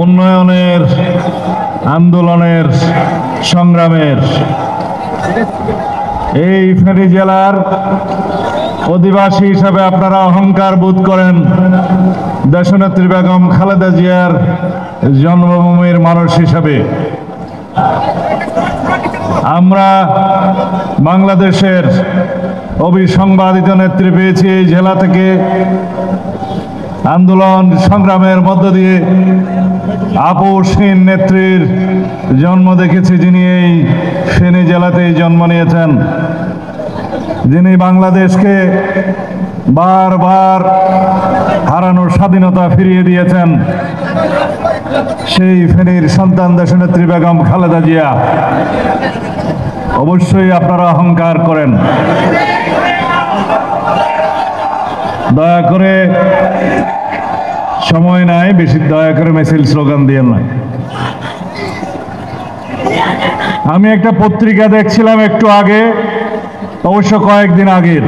উন্নয়নের আন্দোলনের সংগ্রামের এই ফেনী জেলার অধিবাসী হিসাবে আপনারা অহংকার বোধ করেন। দেশনেত্রী বেগম খালেদা জিয়ার জন্মভূমির মানুষ হিসাবে আমরা বাংলাদেশের অবিসংবাদিত নেত্রী পেয়েছি। এই জেলা থেকে আন্দোলন সংগ্রামের মধ্য দিয়ে আপোষহীন নেত্রীর জন্ম দেখেছি, যিনি এই ফেনী জেলাতেই জন্ম নিয়েছেন, যিনি বাংলাদেশকে বারবার হারানোর স্বাধীনতা ফিরিয়ে দিয়েছেন। সেই ফেনীর সন্তান দেশনেত্রী বেগম খালেদা জিয়া। অবশ্যই আপনারা অহংকার করেন। দয়া করে, সময় নাই বেশি, দয়া করে মিছিল স্লোগান দিয়েন না। আমি একটা পত্রিকা দেখছিলাম একটু আগে, অবশ্য কয়েকদিন আগের,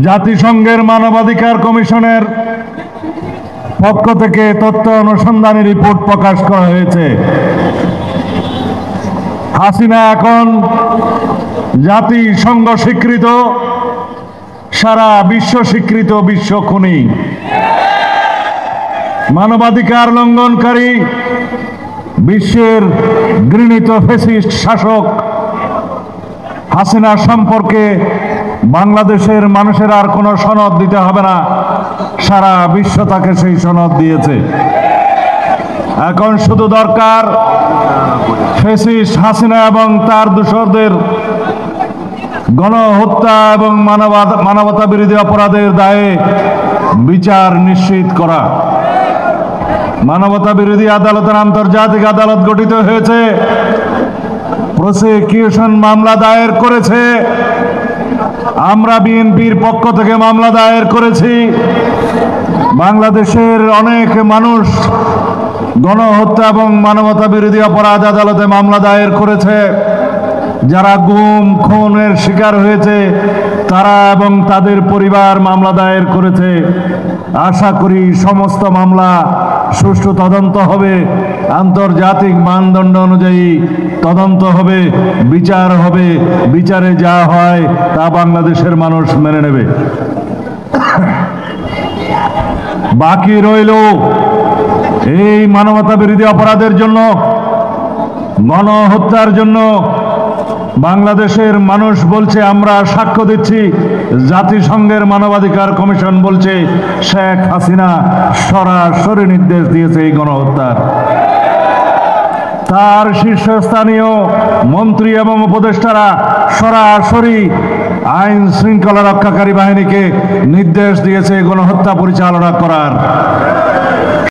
জাতিসংঘের মানবাধিকার কমিশনের পক্ষ থেকে তথ্য অনুসন্ধানী রিপোর্ট প্রকাশ করা হয়েছে। হাসিনা এখন জাতিসংঘ স্বীকৃত, সারা বিশ্ব স্বীকৃত বিশ্ব খুনি, মানবাধিকার লঙ্ঘনকারী, বিশ্বের ঘৃণিত ফ্যাসিস্ট শাসক। হাসিনা সম্পর্কে বাংলাদেশের মানুষের আর কোনো সনদ দিতে হবে না, সারা বিশ্ব তাকে সেই সনদ দিয়েছে। এখন শুধু দরকার ফ্যাসিস্ট হাসিনা এবং তার দূষরদের গণহত্যা এবং মানবতা বিরোধী অপরাধের দায়ে বিচার নিশ্চিত করা। মানবতা বিরোধী আদালতের আন্তর্জাতিক আদালত গঠিত হয়েছে, প্রসিকিউশন মামলা দায়ের করেছে, আমরা বিএনপির পক্ষ থেকে মামলা দায়ের করেছি। বাংলাদেশের অনেক মানুষ গণহত্যা এবং মানবতা বিরোধী অপরাধ আদালতে মামলা দায়ের করেছে। যারা গুম খুনের শিকার হয়েছে তারা এবং তাদের পরিবার মামলা দায়ের করেছে। আশা করি সমস্ত মামলা সুষ্ঠু তদন্ত হবে, আন্তর্জাতিক মানদণ্ড অনুযায়ী তদন্ত হবে, বিচার হবে। বিচারে যা হয় তা বাংলাদেশের মানুষ মেনে নেবে। বাকি রইল এই মানবতা বিরোধী অপরাধের জন্য, গণহত্যার জন্য বাংলাদেশের মানুষ বলছে, আমরা সাক্ষ্য দিচ্ছি, জাতিসংঘের মানবাধিকার কমিশন বলছে শেখ হাসিনা সরাসরি নির্দেশ দিয়েছে এই গণহত্যার। তার শীর্ষস্থানীয় মন্ত্রী এবং উপদেষ্টারা সরাসরি আইন শৃঙ্খলা রক্ষাকারী বাহিনীকে নির্দেশ দিয়েছে গণহত্যা পরিচালনা করার।